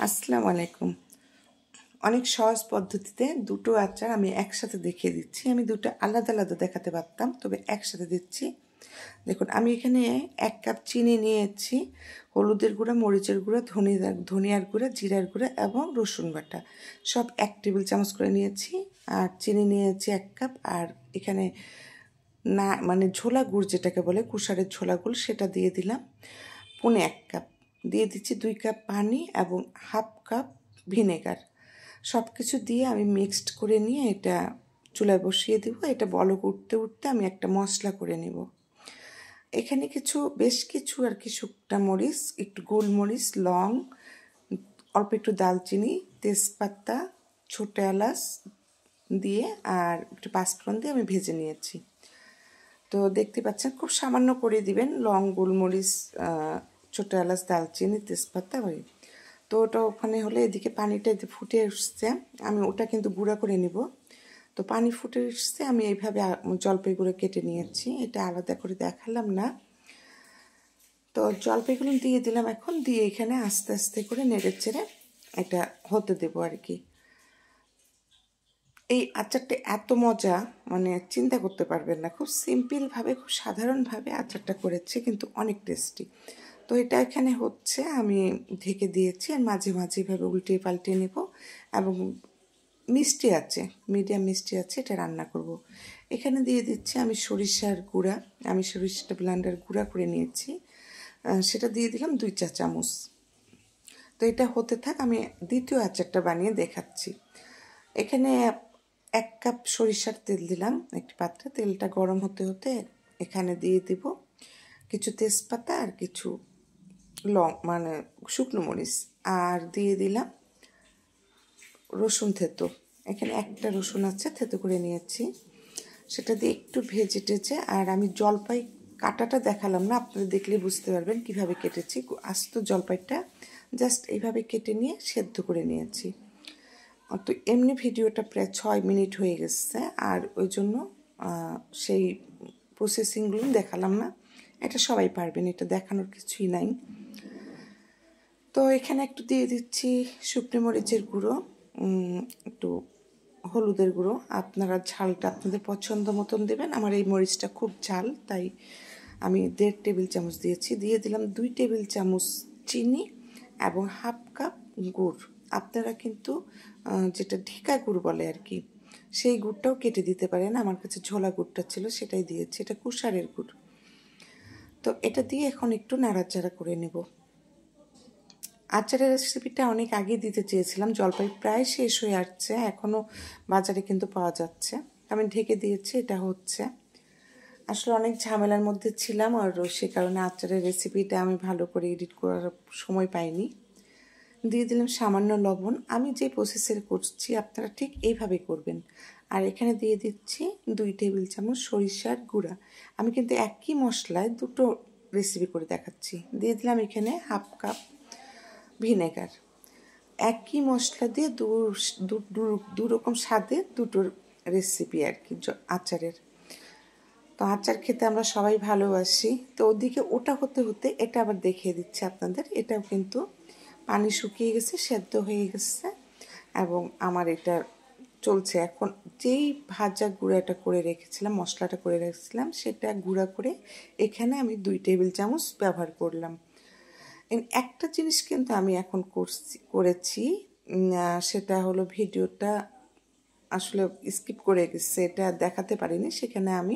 আসসালামু আলাইকুম। অনেক সহজ পদ্ধতিতে দুটো আচার আমি একসাথে দেখিয়ে দিচ্ছি। আমি দুটো আলাদা আলাদা দেখাতে পারতাম, তবে একসাথে দিচ্ছি। দেখুন, আমি এখানে 1 কাপ চিনি নিয়েছি, হলুদের গুঁড়া, মরিচের গুঁড়া, ধনিয়ার গুঁড়া, জিরার গুঁড়া এবং রসুন বাটা সব 1 টেবিল চামচ করে নিয়েছি। আর চিনি নিয়েছি 1 কাপ। আর এখানে না মানে ঝোলা গুড় যেটাকে বলে, কুষারের ঝোলা গুড়, সেটা দিয়ে দিলাম 1.25 কাপ। দিয়ে দিচ্ছি 2 কাপ পানি এবং 1/2 কাপ ভিনেগার। সব কিছু দিয়ে আমি মিক্সড করে নিয়ে এটা চুলায় বসিয়ে দেবো। এটা বলক উঠতে উঠতে আমি একটা মশলা করে নেব। এখানে বেশ কিছু আর কি শুকনা মরিচ, একটু গোলমরিচ, লং, অল্প একটু দালচিনি, তেজপাতা, ছোটো এলাচ দিয়ে আর একটু পাঁচফোড়ন দিয়ে আমি ভেজে নিয়েছি। তো দেখতে পাচ্ছেন, খুব সামান্য করে দিবেন লং, গোলমরিচ, ছোটো এলাচ, দালচিনি, তেজপাতা। তো ওটা ওখানে হলে এদিকে পানিটা ফুটে এসছে, আমি ওটা কিন্তু গুঁড়া করে নিব। তো পানি ফুটে এসছে, আমি এইভাবে জলপাইগুলো কেটে নিয়েছি, এটা আলাদা করে দেখালাম না। তো জলপাইগুলো দিয়ে দিলাম, এখন দিয়ে এখানে আস্তে আস্তে করে নেড়ে চেড়ে এটা হতে দেবো আর কি। এই আচারটা এত মজা, মানে চিন্তা করতে পারবেন না। খুব সিম্পলভাবে, খুব সাধারণভাবে আচারটা করেছি, কিন্তু অনেক টেস্টি। তো এটা এখানে হচ্ছে, আমি ঢেকে দিয়েছি, আর মাঝে মাঝে এভাবে উল্টে পাল্টে নেব। এবং মিষ্টি আছে, মিডিয়াম মিষ্টি আছে, এটা রান্না করব। এখানে দিয়ে দিচ্ছি আমি সরিষার গুঁড়া। আমি সরিষাটা ব্লেন্ডার গুঁড়া করে নিয়েছি, সেটা দিয়ে দিলাম 2 চা চামচ। তো এটা হতে থাক, আমি দ্বিতীয় আচারটা বানিয়ে দেখাচ্ছি। এখানে 1 কাপ সরিষার তেল দিলাম একটি পাত্রে। তেলটা গরম হতে হতে এখানে দিয়ে দিব কিছু তেজপাতা আর কিছু শুকনো মরিচ, আর দিয়ে দিলাম রসুন থেতো। এখানে একটা রসুন আছে, থেতো করে নিয়েছি, সেটা দিয়ে একটু ভেজে টেজে। আর আমি জলপাই কাটাটা দেখালাম না, আপনারা দেখলে বুঝতে পারবেন কিভাবে কেটেছি। আস্ত জলপাইটা জাস্ট এইভাবে কেটে নিয়ে সেদ্ধ করে নিয়েছি। তো এমনি ভিডিওটা প্রায় 6 মিনিট হয়ে গেছে, আর ওই জন্য সেই প্রসেসিংগুলো দেখালাম না। এটা সবাই পারবেন, এটা দেখানোর কিছুই নাই। তো এখানে একটু দিয়ে দিচ্ছি শুকনো মরিচের গুঁড়ো, একটু হলুদের গুঁড়ো। আপনারা ঝালটা আপনাদের পছন্দ মতন দেবেন। আমার এই মরিচটা খুব ঝাল, তাই আমি 1.5 টেবিল চামচ দিয়েছি। দিয়ে দিলাম 2 টেবিল চামচ চিনি এবং 1/2 কাপ গুড়। আপনারা কিন্তু যেটা ঢেকা গুড় বলে আর কি, সেই গুড়টাও কেটে দিতে পারেন। আমার কাছে ঝোলা গুড়টা ছিল, সেটাই দিয়েছি। এটা কুষারের গুড়। তো এটা দিয়ে এখন একটু নাড়াচাড়া করে নেব। আচারের রেসিপিটা অনেক আগে দিতে চেয়েছিলাম, জলপাই প্রায় শেষ হয়ে আসছে, এখনও বাজারে কিন্তু পাওয়া যাচ্ছে। আমি ঢেকে দিয়েছি, এটা হচ্ছে। আসলে অনেক ঝামেলার মধ্যে ছিলাম, আর সে কারণে আচারের রেসিপিটা আমি ভালো করে এডিট করার সময় পাইনি। দিয়ে দিলাম সামান্য লবণ। আমি যে প্রসেসে করছি আপনারা ঠিক এইভাবে করবেন। আর এখানে দিয়ে দিচ্ছি 2 টেবিল চামচ সরিষার গুঁড়া। আমি কিন্তু একই মশলায় দুটো রেসিপি করে দেখাচ্ছি। দিয়ে দিলাম এখানে 1/2 কাপ ভিনেগার। একই মশলা দিয়ে দু রকম স্বাদের দুটো রেসিপি আর কি আচারের। তো আচার খেতে আমরা সবাই ভালোবাসি। তো ওদিকে ওটা হতে হতে এটা আবার দেখিয়ে দিচ্ছি আপনাদের। এটাও কিন্তু পানি শুকিয়ে গেছে, সেদ্ধ হয়ে গেছে, এবং আমার এটা চলছে। এখন যেই ভাজা গুঁড়াটা করে রেখেছিলাম, মশলাটা করে রেখেছিলাম, সেটা গুঁড়া করে এখানে আমি 2 টেবিল চামচ ব্যবহার করলাম। একটা জিনিস কিন্তু আমি এখন করেছি, সেটা হলো ভিডিওটা আসলে স্কিপ করে গেছে, এটা দেখাতে পারিনি। আমি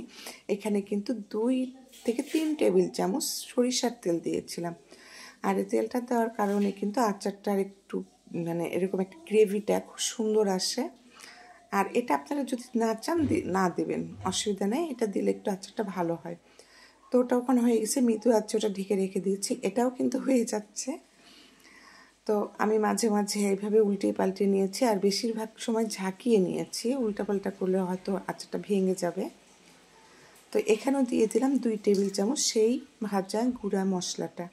এখানে কিন্তু 2 থেকে 3 টেবিল চামচ সরিষার তেল দিয়েছিলাম। আর এই তেলটা দেওয়ার কারণে কিন্তু আচারটার একটু এরকম একটা গ্রেভিটা খুব সুন্দর আসে। আর এটা আপনারা যদি না চান না দেবেন, অসুবিধা নেই, এটা দিলে একটু আচারটা ভালো হয়। তো ওটা ওখানে হয়ে গেছে, মৃদু আঁচে ওটা ঢেকে রেখে দিয়েছি। এটাও কিন্তু হয়ে যাচ্ছে। তো আমি মাঝে মাঝে এইভাবে উল্টে পাল্টে নিয়েছি, আর বেশিরভাগ সময় ঝাঁকিয়ে নিয়েছি। উল্টাপাল্টা করলে হয়তো আচারটা ভেঙে যাবে। তো এখানেও দিয়ে দিলাম 2 টেবিল চামচ সেই ভাজা গুঁড়া মশলাটা।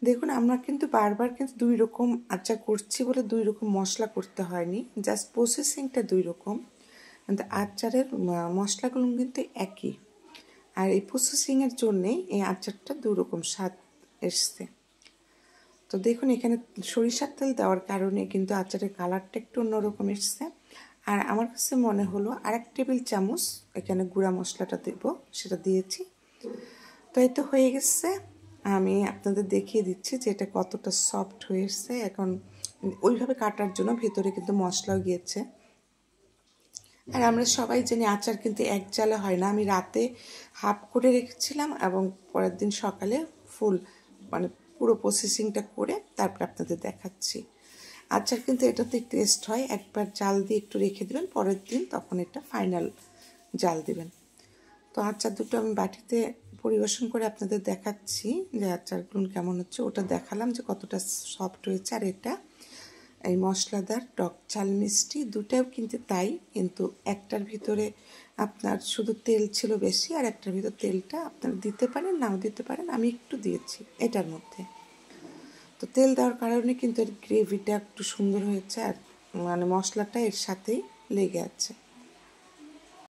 দেখুন, আমরা কিন্তু বারবার কিন্তু 2 রকম আচার করছি বলে 2 রকম মশলা করতে হয়নি, জাস্ট প্রসেসিংটা 2 রকম, কিন্তু আচারের মশলাগুলো কিন্তু একই। আর এই প্রসেসিংয়ের জন্যেই এই আচারটা 2 রকম স্বাদ এসছে। তো তো দেখুন এখানে সরিষার তেল দেওয়ার কারণে কিন্তু আচারের কালারটা একটু অন্যরকম এসছে। আর আমার কাছে মনে হলো আর 1 টেবিল চামচ এখানে গুঁড়া মশলাটা দেব, সেটা দিয়েছি। তো এই তো হয়ে গেছে। আমি আপনাদের দেখিয়ে দিচ্ছি যে এটা কতটা সফট হয়েছে। এখন ওইভাবে কাটার জন্য ভেতরে কিন্তু মশলাও গিয়েছে। আর আমরা সবাই জানি আচার কিন্তু এক জালে হয় না। আমি রাতে হাফ করে রেখেছিলাম এবং পরের দিন সকালে ফুল মানে পুরো প্রসেসিংটা করে তারপর আপনাদের দেখাচ্ছি। আচার কিন্তু এটাতেই টেস্ট হয়। একবার জাল দিয়ে একটু রেখে দেবেন, পরের দিন তখন এটা ফাইনাল জাল দেবেন। তো আচার দুটো আমি বাটিতে পরিবেশন করে আপনাদের দেখাচ্ছি যে আচারগুলো কেমন হচ্ছে। ওটা দেখালাম যে কতটা সফট হয়েছে। আর এটা এই মশলাদার টক ঝাল মিষ্টি দুটাও কিন্তু তাই, কিন্তু একটার ভিতরে আপনার শুধু তেল ছিল বেশি আর একটার ভিতর তেলটা আপনারা দিতে পারেন নাও দিতে পারেন। আমি একটু দিয়েছি এটার মধ্যে। তো তেল দেওয়ার কারণে কিন্তু এর গ্রেভিটা একটু সুন্দর হয়েছে আর মানে মশলাটা এর সাথেই লেগে আছে।